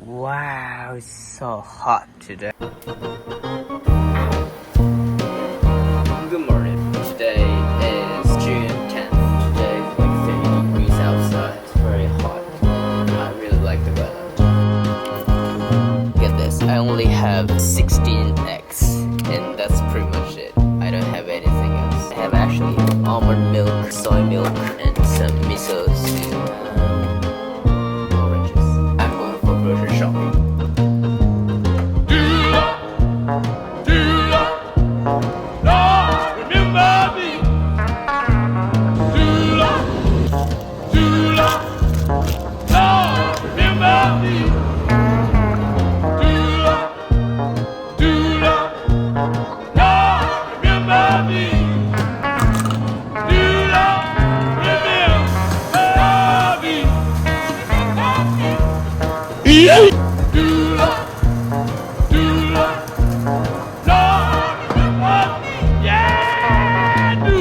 Wow, it's so hot today. Good morning. Today is June 10th. Today is like 30 degrees outside. It's very hot. I really like the weather. Get this, I only have 16 eggs, and that's pretty much it. I don't have anything else. I have actually almond milk, soy milk, and some miso soup. Oranges. I'm going for grocery shopping.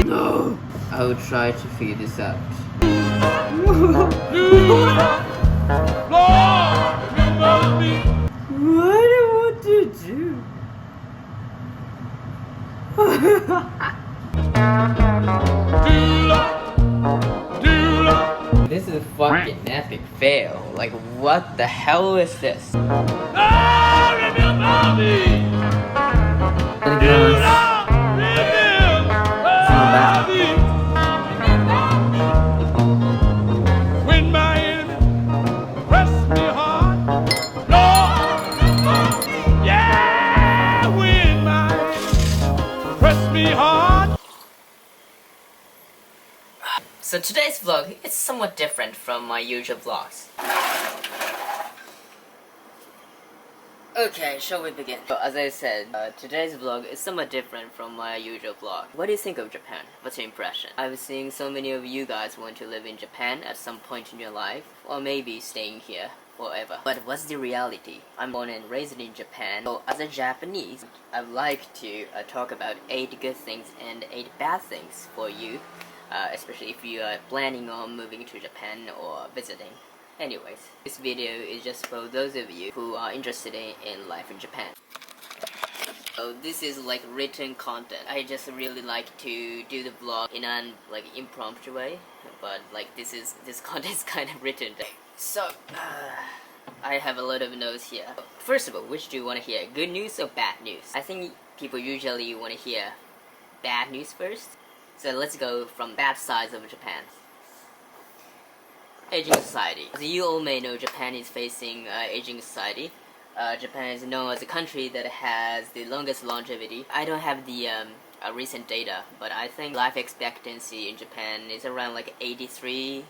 No! I will try to figure this out. What do I want to do? This is a fucking epic fail. Like, what the hell is this? When my enemy press me hard, Lord, yeah, when my enemy press me hard. So today's vlog is somewhat different from my usual vlogs. Okay, shall we begin? So, as I said, today's vlog is somewhat different from my usual vlog. What do you think of Japan? What's your impression? I've seen so many of you guys want to live in Japan at some point in your life, or maybe staying here forever. But what's the reality? I'm born and raised in Japan, so as a Japanese, I'd like to talk about 8 good things and 8 bad things for you, especially if you are planning on moving to Japan or visiting. Anyways, this video is just for those of you who are interested in life in Japan. So this is like written content. I just really like to do the vlog in an like impromptu way, but like this content is kind of written. So I have a lot of notes here. First of all, which do you want to hear? Good news or bad news? I think people usually want to hear bad news first. So let's go from bad sides of Japan. Aging society. As you all may know, Japan is facing aging society. Japan is known as a country that has the longest longevity. I don't have the recent data, but I think life expectancy in Japan is around like 83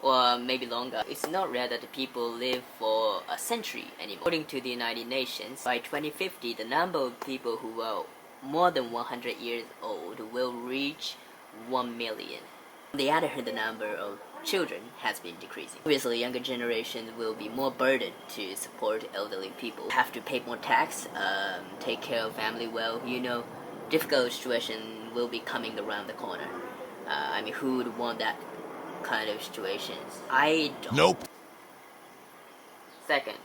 or maybe longer. It's not rare that the people live for a century anymore. According to the United Nations, by 2050, the number of people who are more than 100 years old will reach 1 million. On the other hand, the number of children has been decreasing. Obviously, younger generations will be more burdened to support elderly people. Have to pay more tax, take care of family well. You know, difficult situation will be coming around the corner. I mean, who would want that kind of situations? I don't. Nope. Second,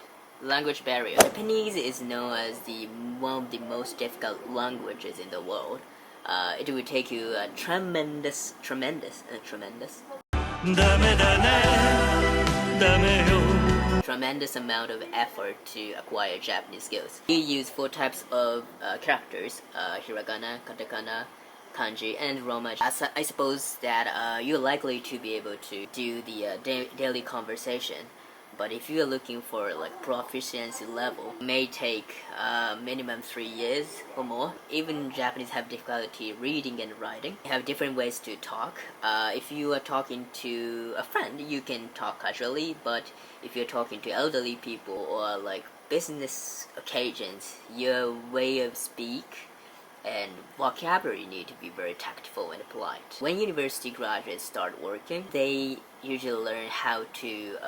language barrier. Japanese is known as one of the most difficult languages in the world. It will take you a tremendous amount of effort to acquire Japanese skills. You use 4 types of characters, hiragana, katakana, kanji, and romaji. I suppose that you're likely to be able to do the daily conversation. But if you're looking for like proficiency level, it may take minimum 3 years or more. Even Japanese have difficulty reading and writing. You have different ways to talk. If you are talking to a friend, you can talk casually, but if you're talking to elderly people or like business occasions, your way of speak and vocabulary need to be very tactful and polite. When university graduates start working, they usually learn how to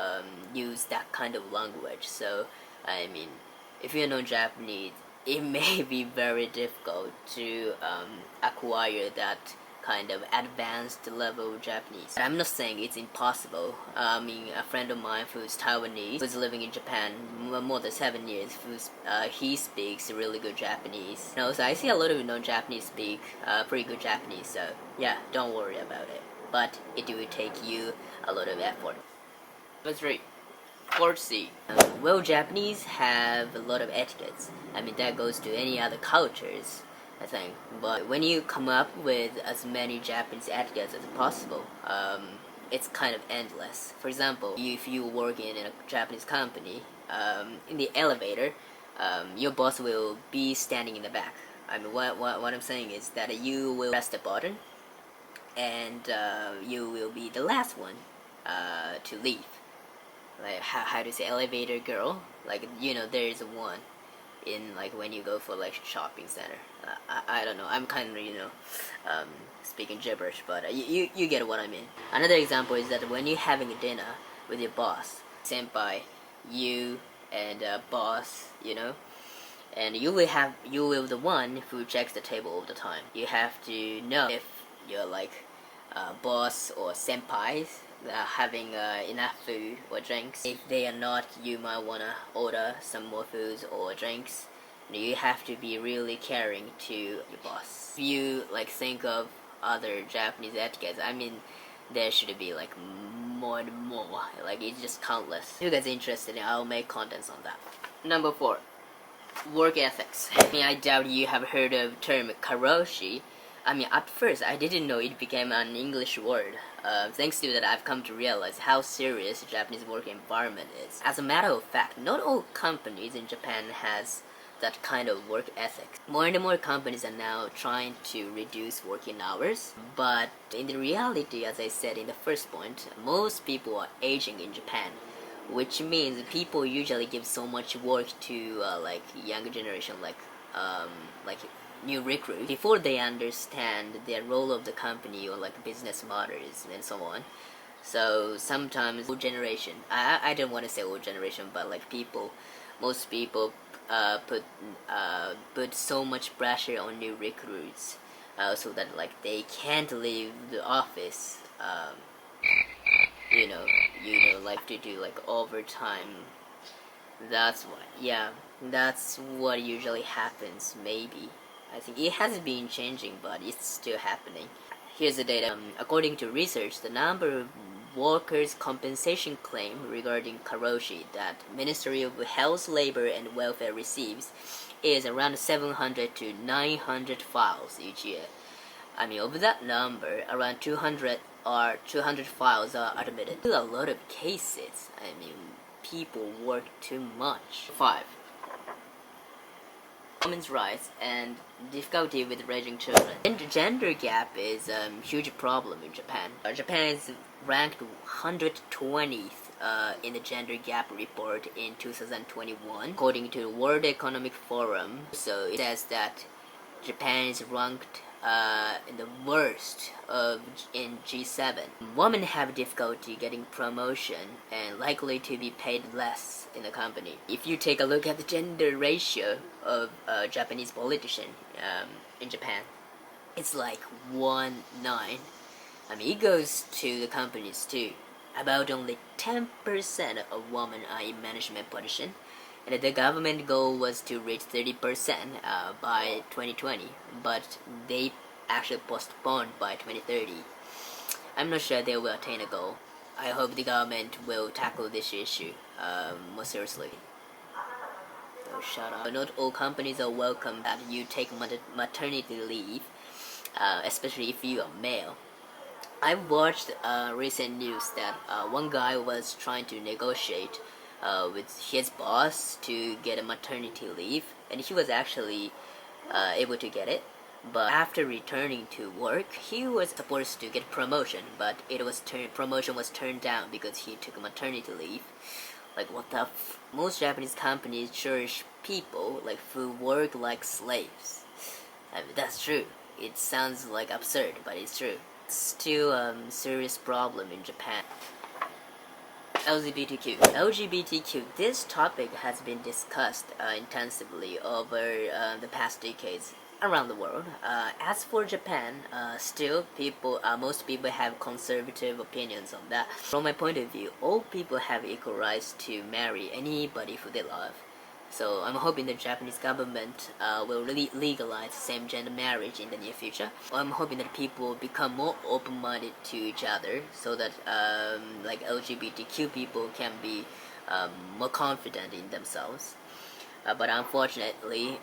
use that kind of language. So, I mean, if you know Japanese, it may be very difficult to acquire that kind of advanced level Japanese. I'm not saying it's impossible. I mean, a friend of mine who's Taiwanese, who's living in Japan more than 7 years, he speaks really good Japanese. So I see a lot of non-Japanese speak pretty good Japanese, so yeah, don't worry about it. But it will take you a lot of effort. Number 3. Courtesy. Well, Japanese have a lot of etiquettes. I mean, that goes to any other cultures, I think. But when you come up with as many Japanese etiquettes as possible, it's kind of endless. For example, if you work in a Japanese company, in the elevator, your boss will be standing in the back. I mean, what I'm saying is that you will press the button, and you will be the last one to leave. Like how to say elevator girl, like there's one in like when you go for like shopping center. I don't know, I'm kind of speaking gibberish, but you get what I mean. Another example is that when you're having a dinner with your boss, senpai, you and boss, and you will the one who checks the table all the time. You have to know if you're like boss or senpais having enough food or drinks. If they are not, you might want to order some more foods or drinks. You have to be really caring to your boss. If you like think of other Japanese etiquettes, I mean, there should be like more and more. Like it's just countless. If you guys are interested, I'll make contents on that. Number 4. Work ethics. I mean, I doubt you have heard of term karoshi. I mean, at first, I didn't know it became an English word. Thanks to that, I've come to realize how serious the Japanese work environment is. As a matter of fact, not all companies in Japan has that kind of work ethic. More and more companies are now trying to reduce working hours, but in the reality, as I said in the first point, most people are aging in Japan, which means people usually give so much work to like younger generation, like new recruits before they understand the role of the company or like business models and so on. So sometimes old generation, I don't want to say old generation, but like most people put so much pressure on new recruits, so that like they can't leave the office. Like to do like overtime. That's what usually happens. Maybe I think it has been changing, but it's still happening. Here's the data. According to research, the number of workers' compensation claim regarding karoshi that Ministry of Health, Labor and Welfare receives is around 700 to 900 files each year. I mean, of that number, around 200 files are admitted. Still a lot of cases. I mean, people work too much. 5. Women's rights and difficulty with raising children. And the gender gap is a huge problem in Japan. Japan is ranked 120th in the gender gap report in 2021, according to the World Economic Forum. So it says that Japan is ranked in the worst in G7. Women have difficulty getting promotion and likely to be paid less in the company. If you take a look at the gender ratio of Japanese politician in Japan, it's like 1:9. I mean, it goes to the companies too. About only 10% of women are in management position, and the government goal was to reach 30% by 2020, but they actually postponed by 2030. I'm not sure they will attain a goal. I hope the government will tackle this issue more seriously. Oh, shut up. Not all companies are welcome that you take maternity leave, especially if you are male. I watched recent news that one guy was trying to negotiate with his boss to get a maternity leave, and he was actually able to get it. But after returning to work, he was supposed to get promotion, but promotion was turned down because he took maternity leave. Like, what the most Japanese companies charge people like who work like slaves. I mean, that's true. It sounds like absurd, but it's true. It's still a serious problem in Japan. LGBTQ. This topic has been discussed intensively over the past decades. around the world. As for Japan, still most people have conservative opinions on that. From my point of view, all people have equal rights to marry anybody who they love. So I'm hoping the Japanese government will really legalize same-gender marriage in the near future. I'm hoping that people become more open-minded to each other, so that like LGBTQ people can be more confident in themselves. But unfortunately,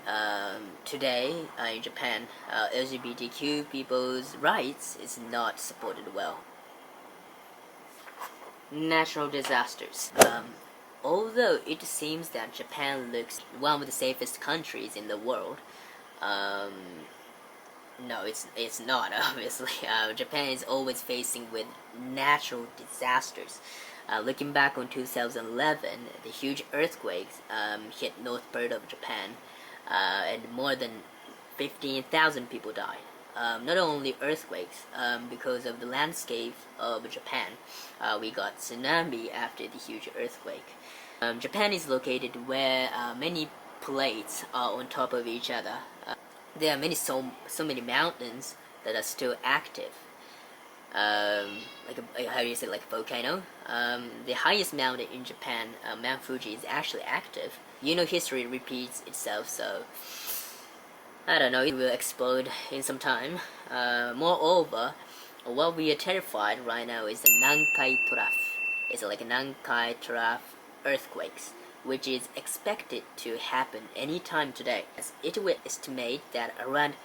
today in Japan, LGBTQ people's rights is not supported well. Natural disasters. Although it seems that Japan looks one of the safest countries in the world, no, it's not. Obviously, Japan is always facing with natural disasters. Looking back on 2011, the huge earthquakes hit north part of Japan, and more than 15,000 people died. Not only earthquakes, because of the landscape of Japan, we got tsunami after the huge earthquake. Japan is located where many plates are on top of each other. There are so many mountains that are still active. How do you say, like a volcano? The highest mountain in Japan, Mount Fuji, is actually active. History repeats itself, so I don't know, it will explode in some time. Moreover, what we are terrified right now is the Nankai Trough. It's like a Nankai Trough earthquakes, which is expected to happen anytime today. It will estimate that around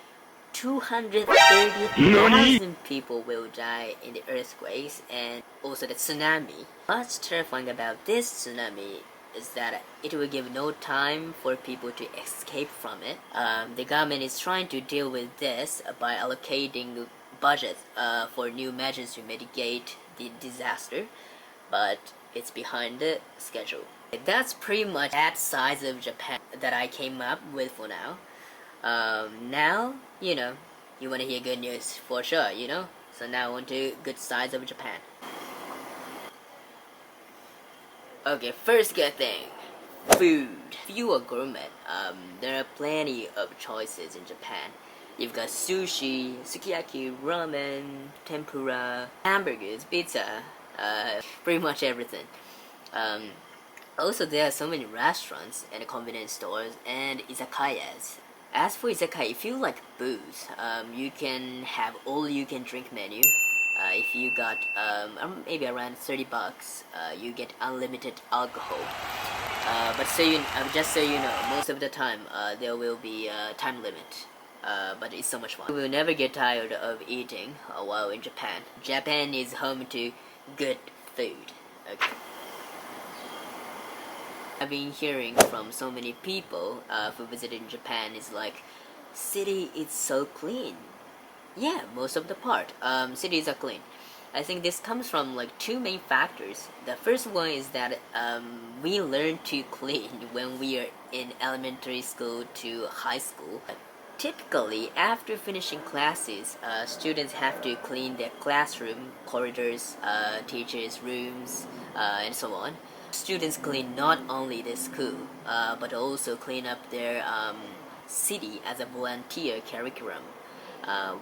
230,000 people will die in the earthquakes, and also the tsunami. What's terrifying about this tsunami is that it will give no time for people to escape from it. The government is trying to deal with this by allocating budgets for new measures to mitigate the disaster, but it's behind the schedule. That's pretty much that size of Japan that I came up with for now. Now, you want to hear good news for sure, So now on to good sides of Japan. Okay, first good thing. Food. If you are gourmet, there are plenty of choices in Japan. You've got sushi, sukiyaki, ramen, tempura, hamburgers, pizza, pretty much everything. Also, there are so many restaurants and convenience stores and izakayas. As for izakaya, if you like booze, you can have all-you-can-drink menu. If you got maybe around $30, you get unlimited alcohol. But just so you know, most of the time there will be a time limit. But it's so much fun. You will never get tired of eating while in Japan. Japan is home to good food. Okay. I've been hearing from so many people who visited Japan is like, city is so clean. Yeah, most of the part, cities are clean. I think this comes from like two main factors. The first one is that we learn to clean when we are in elementary school to high school. Typically, after finishing classes, students have to clean their classroom, corridors, teachers' rooms, and so on. Students clean not only the school, but also clean up their city as a volunteer curriculum.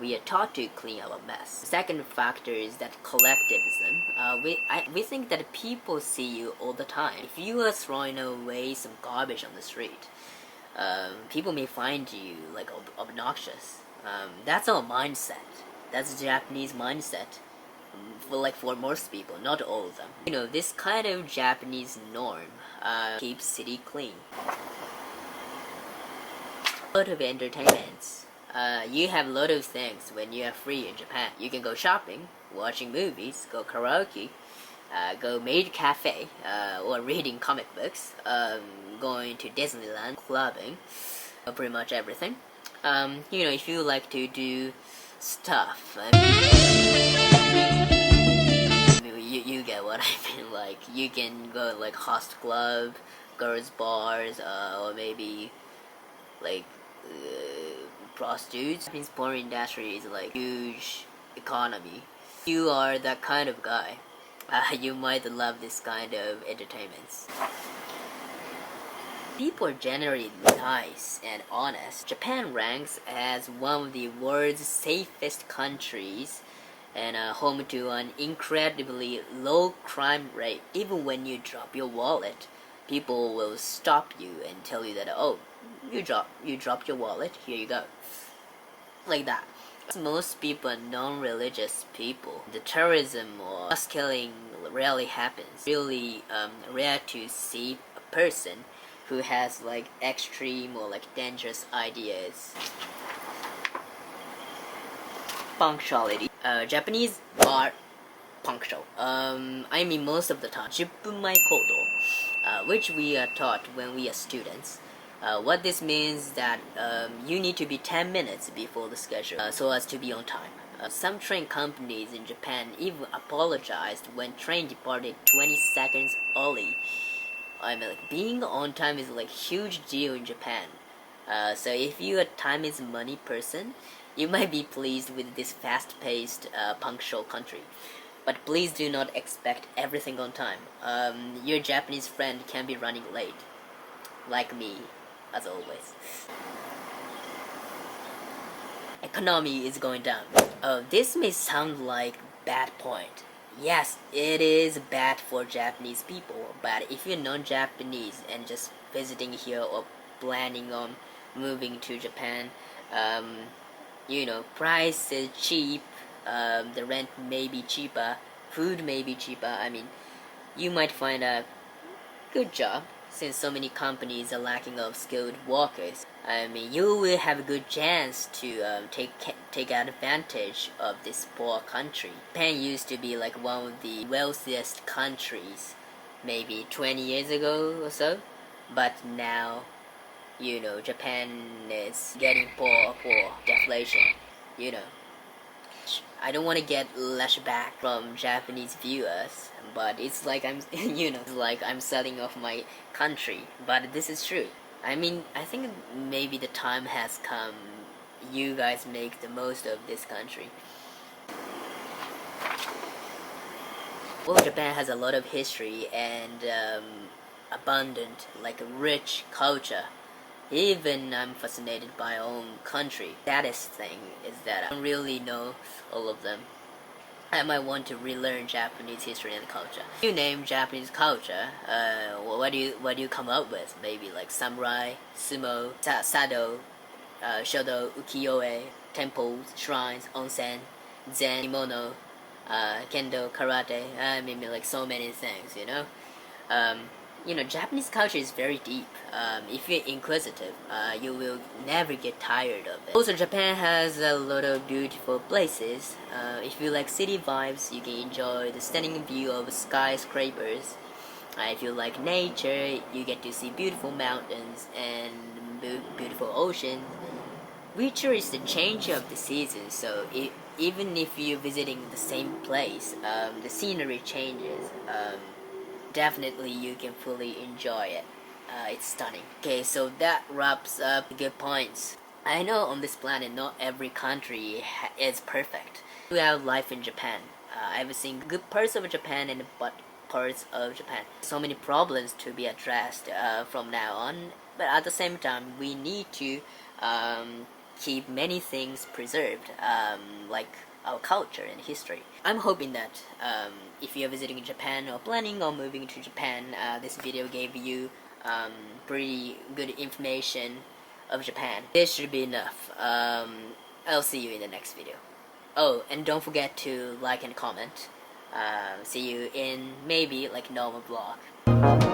We are taught to clean our mess. The second factor is that collectivism. We think that people see you all the time. If you are throwing away some garbage on the street, people may find you like obnoxious. That's our mindset. That's the Japanese mindset. For most people, not all of them. This kind of Japanese norm keeps city clean. A lot of entertainments. You have a lot of things when you are free in Japan. You can go shopping, watching movies, go karaoke, go maid cafe, or reading comic books, going to Disneyland, clubbing, pretty much everything. If you like to do stuff, you get what I mean. Like, you can go like host club, girls bars, or maybe like prostitutes. Japanese porn industry is like huge economy. If you are that kind of guy, you might love this kind of entertainments. People are generally nice and honest. Japan ranks as one of the world's safest countries and home to an incredibly low crime rate. Even when you drop your wallet, people will stop you and tell you that, oh, you dropped your wallet, here you go. Like that. Most people are non-religious people. The terrorism or mass killing rarely happens. Really rare to see a person who has like extreme or like dangerous ideas. Punctuality. Japanese are punctual. I mean most of the time. 10分前行動, which we are taught when we are students. What this means that you need to be 10 minutes before the schedule so as to be on time. Some train companies in Japan even apologized when train departed 20 seconds early. I mean, like, being on time is like huge deal in Japan. So if you're a time is money person, you might be pleased with this fast-paced, punctual country. But please do not expect everything on time. Your Japanese friend can be running late, like me, as always. Economy is going down. This may sound like bad point. Yes, it is bad for Japanese people, but if you're non-Japanese and just visiting here or planning on moving to Japan, price is cheap, the rent may be cheaper, food may be cheaper. I mean, you might find a good job since so many companies are lacking of skilled workers. I mean, you will have a good chance to take advantage of this poor country. Japan used to be like one of the wealthiest countries, maybe 20 years ago or so, but now, Japan is getting poor, deflation, I don't want to get lash back from Japanese viewers, but it's like I'm, it's like I'm selling off my country, but this is true. I mean, I think maybe the time has come. You guys make the most of this country. Well, Japan has a lot of history and abundant, like a rich culture. Even I'm fascinated by our own country. Saddest thing is that I don't really know all of them. I might want to relearn Japanese history and culture. If you name Japanese culture, what do you come up with? Maybe like samurai, sumo, sado, shodo, ukiyo-e, temples, shrines, onsen, zen, kimono, kendo, karate. I mean, like so many things, Japanese culture is very deep. If you're inquisitive, you will never get tired of it. Also, Japan has a lot of beautiful places. If you like city vibes, you can enjoy the stunning view of skyscrapers. If you like nature, you get to see beautiful mountains and beautiful oceans. Winter is the change of the season, so even if you're visiting the same place, the scenery changes. Definitely you can fully enjoy it. It's stunning. Okay, so that wraps up the good points. I know on this planet not every country is perfect. We have life in Japan. I've seen good parts of Japan and bad parts of Japan. So many problems to be addressed from now on, but at the same time we need to keep many things preserved, like our culture and history. I'm hoping that if you're visiting Japan or planning on moving to Japan, this video gave you pretty good information of Japan. This should be enough. I'll see you in the next video. Oh, and don't forget to like and comment. See you in maybe like normal vlog.